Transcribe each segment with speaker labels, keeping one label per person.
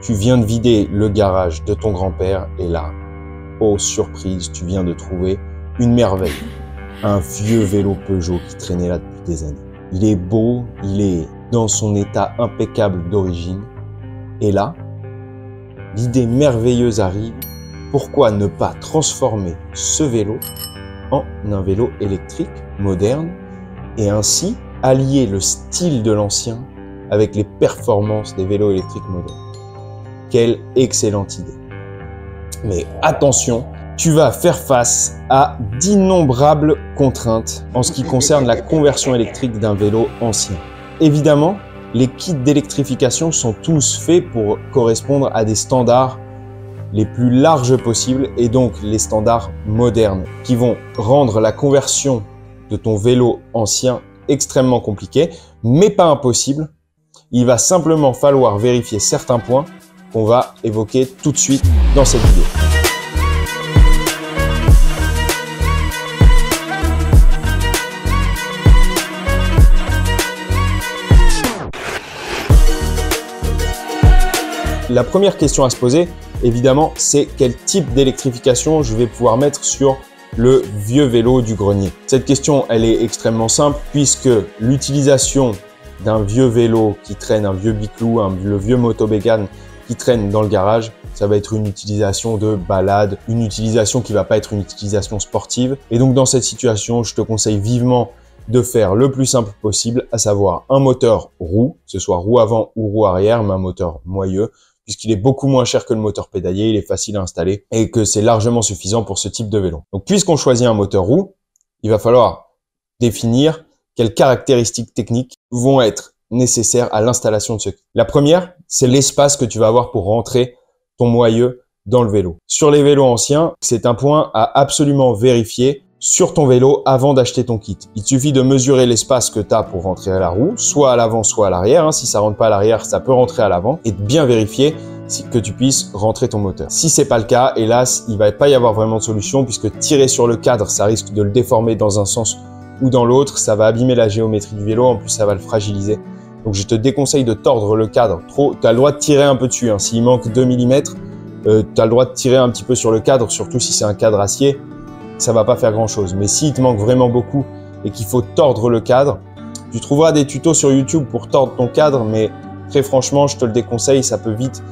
Speaker 1: Tu viens de vider le garage de ton grand-père et là, oh surprise, tu viens de trouver une merveille. Un vieux vélo Peugeot qui traînait là depuis des années. Il est beau, il est dans son état impeccable d'origine. Et là, l'idée merveilleuse arrive. Pourquoi ne pas transformer ce vélo en un vélo électrique moderne et ainsi allier le style de l'ancien avec les performances des vélos électriques modernes? Quelle excellente idée! Mais attention, tu vas faire face à d'innombrables contraintes en ce qui concerne la conversion électrique d'un vélo ancien. Évidemment, les kits d'électrification sont tous faits pour correspondre à des standards les plus larges possibles et donc les standards modernes qui vont rendre la conversion de ton vélo ancien extrêmement compliquée, mais pas impossible. Il va simplement falloir vérifier certains points qu'on va évoquer tout de suite dans cette vidéo. La première question à se poser, évidemment, c'est quel type d'électrification je vais pouvoir mettre sur le vieux vélo du grenier. Cette question, elle est extrêmement simple puisque l'utilisation d'un vieux vélo qui traîne, un vieux biclou, le vieux moto-bégane qui traîne dans le garage, ça va être une utilisation de balade, une utilisation qui va pas être une utilisation sportive. Et donc dans cette situation, je te conseille vivement de faire le plus simple possible, à savoir un moteur roue, que ce soit roue avant ou roue arrière, mais un moteur moyeu, puisqu'il est beaucoup moins cher que le moteur pédalier, il est facile à installer et que c'est largement suffisant pour ce type de vélo. Donc puisqu'on choisit un moteur roue, il va falloir définir quelles caractéristiques techniques vont être nécessaires à l'installation de ce kit. La première, c'est l'espace que tu vas avoir pour rentrer ton moyeu dans le vélo. Sur les vélos anciens, c'est un point à absolument vérifier sur ton vélo avant d'acheter ton kit. Il suffit de mesurer l'espace que tu as pour rentrer à la roue, soit à l'avant, soit à l'arrière. Si ça rentre pas à l'arrière, ça peut rentrer à l'avant et de bien vérifier que tu puisses rentrer ton moteur. Si c'est pas le cas, hélas, il va pas y avoir vraiment de solution puisque tirer sur le cadre, ça risque de le déformer dans un sens ou dans l'autre. Ça va abîmer la géométrie du vélo. En plus, ça va le fragiliser. Donc, je te déconseille de tordre le cadre trop. Tu as le droit de tirer un peu dessus. S'il manque 2 mm, tu as le droit de tirer un petit peu sur le cadre, surtout si c'est un cadre acier. Ça va pas faire grand chose. Mais s'il te manque vraiment beaucoup et qu'il faut tordre le cadre, tu trouveras des tutos sur YouTube pour tordre ton cadre, mais très franchement, je te le déconseille, ça peut vite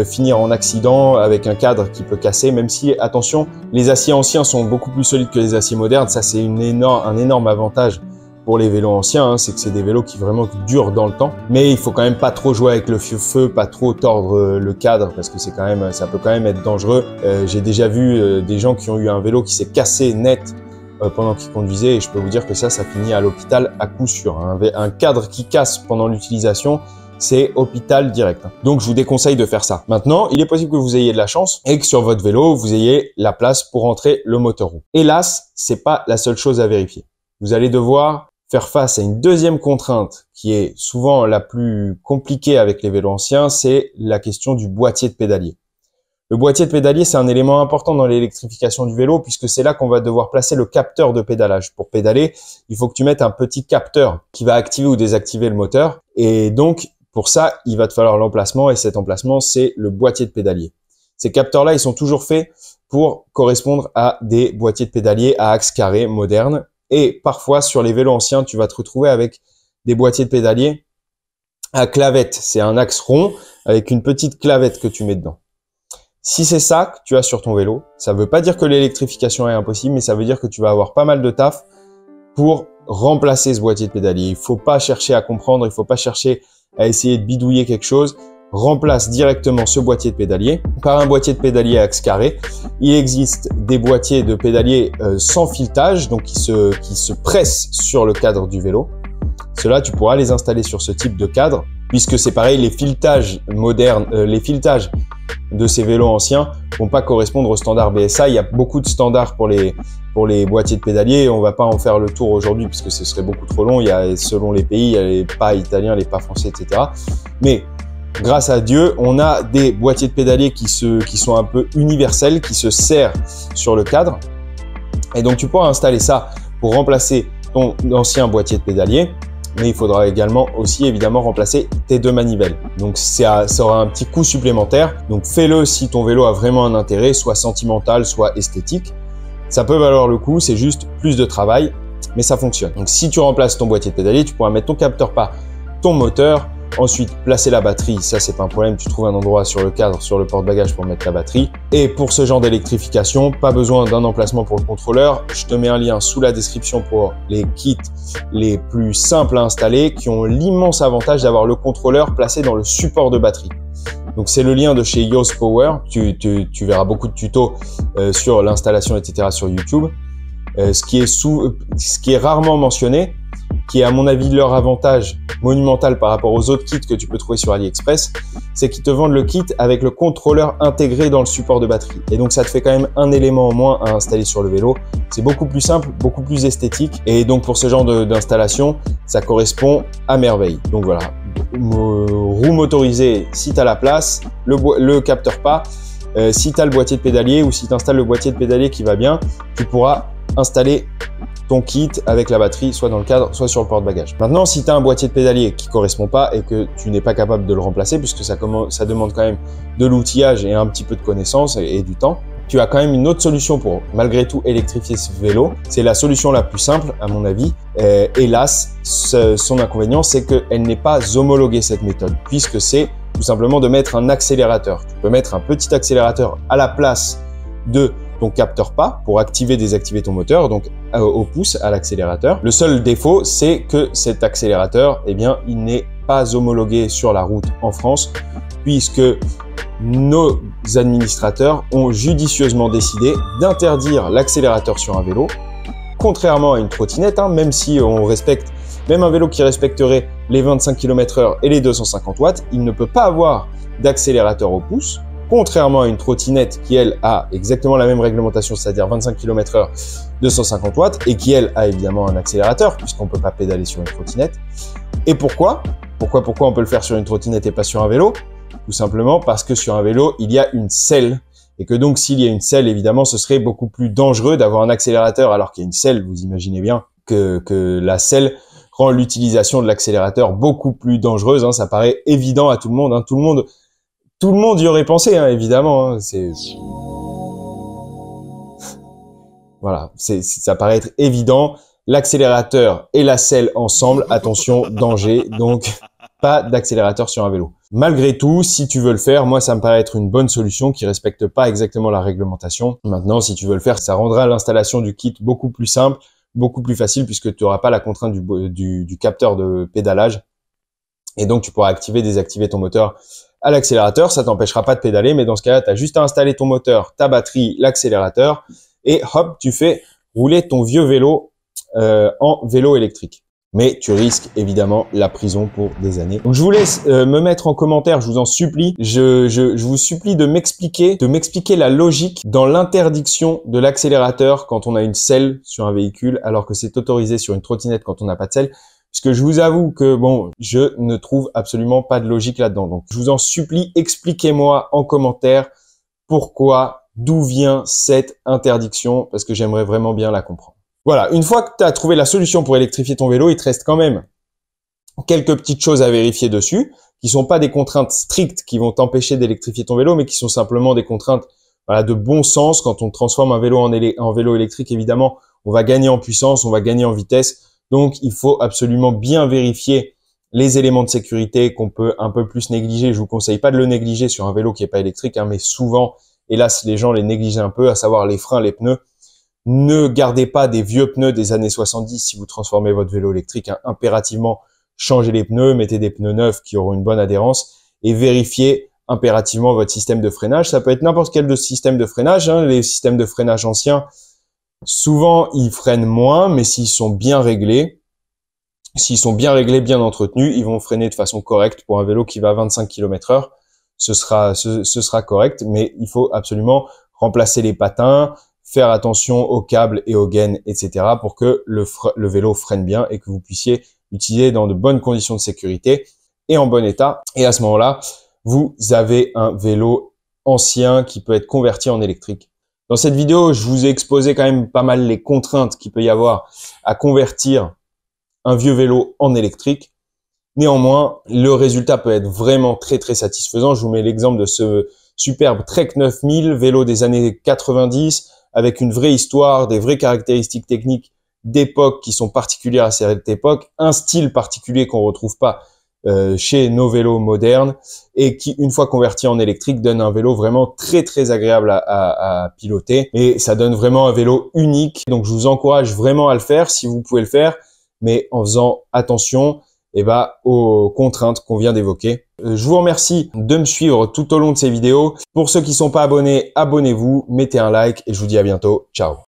Speaker 1: finir en accident avec un cadre qui peut casser, même si, attention, les aciers anciens sont beaucoup plus solides que les aciers modernes. Ça, c'est un énorme avantage pour les vélos anciens, c'est que c'est des vélos qui vraiment durent dans le temps. Mais il faut quand même pas trop jouer avec le feu, pas trop tordre le cadre parce que c'est quand même, ça peut quand même être dangereux. J'ai déjà vu des gens qui ont eu un vélo qui s'est cassé net pendant qu'ils conduisaient et je peux vous dire que ça finit à l'hôpital à coup sûr. Un cadre qui casse pendant l'utilisation, c'est hôpital direct. Donc, je vous déconseille de faire ça. Maintenant, il est possible que vous ayez de la chance et que sur votre vélo, vous ayez la place pour rentrer le moteur roue. Hélas, c'est pas la seule chose à vérifier. Vous allez devoir faire face à une deuxième contrainte qui est souvent la plus compliquée avec les vélos anciens, c'est la question du boîtier de pédalier. Le boîtier de pédalier, c'est un élément important dans l'électrification du vélo puisque c'est là qu'on va devoir placer le capteur de pédalage. Pour pédaler, il faut que tu mettes un petit capteur qui va activer ou désactiver le moteur. Et donc, pour ça, il va te falloir l'emplacement et cet emplacement, c'est le boîtier de pédalier. Ces capteurs-là, ils sont toujours faits pour correspondre à des boîtiers de pédalier à axe carré modernes. Et parfois, sur les vélos anciens, tu vas te retrouver avec des boîtiers de pédalier à clavette. C'est un axe rond avec une petite clavette que tu mets dedans. Si c'est ça que tu as sur ton vélo, ça ne veut pas dire que l'électrification est impossible, mais ça veut dire que tu vas avoir pas mal de taf pour remplacer ce boîtier de pédalier. Il faut pas chercher à comprendre, il faut pas chercher à essayer de bidouiller quelque chose. Remplace directement ce boîtier de pédalier par un boîtier de pédalier à axe carré. Il existe des boîtiers de pédalier sans filetage, donc qui se pressent sur le cadre du vélo. Ceux-là, tu pourras les installer sur ce type de cadre, puisque c'est pareil, les filetages modernes, les filetages de ces vélos anciens vont pas correspondre au standard BSA. Il y a beaucoup de standards pour les boîtiers de pédalier. On va pas en faire le tour aujourd'hui puisque ce serait beaucoup trop long. Il y a, selon les pays, il y a les pas italiens, les pas français, etc. Mais grâce à Dieu, on a des boîtiers de pédalier qui sont un peu universels, qui se serrent sur le cadre. Et donc, tu pourras installer ça pour remplacer ton ancien boîtier de pédalier. mais il faudra également aussi évidemment remplacer tes 2 manivelles. Donc ça aura un petit coût supplémentaire. Donc fais-le si ton vélo a vraiment un intérêt, soit sentimental, soit esthétique. Ça peut valoir le coup, c'est juste plus de travail, mais ça fonctionne. Donc si tu remplaces ton boîtier de pédalier, tu pourras mettre ton capteur pas, ton moteur, ensuite placer la batterie, ça c'est pas un problème, tu trouves un endroit sur le cadre, sur le porte-bagages pour mettre la batterie. Et pour ce genre d'électrification, pas besoin d'un emplacement pour le contrôleur. Je te mets un lien sous la description pour les kits les plus simples à installer qui ont l'immense avantage d'avoir le contrôleur placé dans le support de batterie. Donc c'est le lien de chez Yoast Power, tu verras beaucoup de tutos sur l'installation etc. sur YouTube. Ce qui est rarement mentionné, qui est à mon avis leur avantage monumental par rapport aux autres kits que tu peux trouver sur AliExpress, c'est qu'ils te vendent le kit avec le contrôleur intégré dans le support de batterie. Et donc ça te fait quand même un élément en moins à installer sur le vélo. C'est beaucoup plus simple, beaucoup plus esthétique. Et donc pour ce genre d'installation, ça correspond à merveille. Donc voilà, roue motorisée si tu as la place, le capteur pas. Si tu as le boîtier de pédalier ou si tu installes le boîtier de pédalier qui va bien, tu pourras installer ton kit avec la batterie soit dans le cadre, soit sur le porte-bagages. Maintenant, si tu as un boîtier de pédalier qui correspond pas et que tu n'es pas capable de le remplacer, puisque ça demande quand même de l'outillage et un petit peu de connaissances et du temps, tu as quand même une autre solution pour malgré tout électrifier ce vélo. C'est la solution la plus simple à mon avis. Hélas, son inconvénient, c'est qu'elle n'est pas homologuée cette méthode, puisque c'est tout simplement de mettre un accélérateur. Tu peux mettre un petit accélérateur à la place de ton capteur pas pour activer, désactiver ton moteur, donc au pouce à l'accélérateur. Le seul défaut, c'est que cet accélérateur, eh bien, il n'est pas homologué sur la route en France, puisque nos administrateurs ont judicieusement décidé d'interdire l'accélérateur sur un vélo, contrairement à une trottinette, hein, même si on respecte, même un vélo qui respecterait les 25 km/h et les 250 watts, il ne peut pas avoir d'accélérateur au pouce. Contrairement à une trottinette qui, elle, a exactement la même réglementation, c'est-à-dire 25 km/h, 250 watts, et qui, elle, a évidemment un accélérateur, puisqu'on ne peut pas pédaler sur une trottinette. Et pourquoi on peut le faire sur une trottinette et pas sur un vélo? Tout simplement parce que sur un vélo, il y a une selle. Et que donc, s'il y a une selle, évidemment, ce serait beaucoup plus dangereux d'avoir un accélérateur alors qu'il y a une selle. Vous imaginez bien que la selle rend l'utilisation de l'accélérateur beaucoup plus dangereuse. Hein. Ça paraît évident à tout le monde. Hein. Tout le monde y aurait pensé, hein, évidemment. Hein, voilà, ça paraît être évident. L'accélérateur et la selle ensemble, attention, danger. Donc, pas d'accélérateur sur un vélo. Malgré tout, si tu veux le faire, moi, ça me paraît être une bonne solution qui respecte pas exactement la réglementation. Maintenant, si tu veux le faire, ça rendra l'installation du kit beaucoup plus simple, beaucoup plus facile, puisque tu n'auras pas la contrainte du capteur de pédalage. Et donc, tu pourras activer, désactiver ton moteur à l'accélérateur, ça t'empêchera pas de pédaler, mais dans ce cas-là, tu as juste à installer ton moteur, ta batterie, l'accélérateur, et hop, tu fais rouler ton vieux vélo en vélo électrique. Mais tu risques évidemment la prison pour des années. Donc je vous laisse me mettre en commentaire, je vous en supplie. Je vous supplie de m'expliquer la logique dans l'interdiction de l'accélérateur quand on a une selle sur un véhicule, alors que c'est autorisé sur une trottinette quand on n'a pas de selle. Puisque je vous avoue que bon, je ne trouve absolument pas de logique là-dedans. Donc, je vous en supplie, expliquez-moi en commentaire pourquoi, d'où vient cette interdiction, parce que j'aimerais vraiment bien la comprendre. Voilà, une fois que tu as trouvé la solution pour électrifier ton vélo, il te reste quand même quelques petites choses à vérifier dessus, qui sont pas des contraintes strictes qui vont t'empêcher d'électrifier ton vélo, mais qui sont simplement des contraintes voilà, de bon sens. Quand on transforme un vélo en vélo électrique, évidemment, on va gagner en puissance, on va gagner en vitesse. Donc, il faut absolument bien vérifier les éléments de sécurité qu'on peut un peu plus négliger. Je vous conseille pas de le négliger sur un vélo qui est pas électrique, hein, mais souvent, hélas, les gens les négligent un peu, à savoir les freins, les pneus. Ne gardez pas des vieux pneus des années 70 si vous transformez votre vélo électrique. Hein. Impérativement, changez les pneus, mettez des pneus neufs qui auront une bonne adhérence et vérifiez impérativement votre système de freinage. Ça peut être n'importe quel système de freinage. Hein. Les systèmes de freinage anciens, souvent, ils freinent moins, mais s'ils sont bien réglés, bien entretenus, ils vont freiner de façon correcte. Pour un vélo qui va à 25 km/h, ce sera correct, mais il faut absolument remplacer les patins, faire attention aux câbles et aux gaines, etc. pour que le vélo freine bien et que vous puissiez l'utiliser dans de bonnes conditions de sécurité et en bon état. Et à ce moment-là, vous avez un vélo ancien qui peut être converti en électrique. Dans cette vidéo, je vous ai exposé quand même pas mal les contraintes qu'il peut y avoir à convertir un vieux vélo en électrique. Néanmoins, le résultat peut être vraiment très satisfaisant. Je vous mets l'exemple de ce superbe Trek 9000, vélo des années 90, avec une vraie histoire, des vraies caractéristiques techniques d'époque qui sont particulières à cette époque, un style particulier qu'on retrouve pas chez nos vélos modernes et qui, une fois converti en électrique, donne un vélo vraiment très agréable à piloter et ça donne vraiment un vélo unique. Donc, je vous encourage vraiment à le faire si vous pouvez le faire, mais en faisant attention aux contraintes qu'on vient d'évoquer. Je vous remercie de me suivre tout au long de ces vidéos. Pour ceux qui ne sont pas abonnés, abonnez-vous, mettez un like et je vous dis à bientôt. Ciao.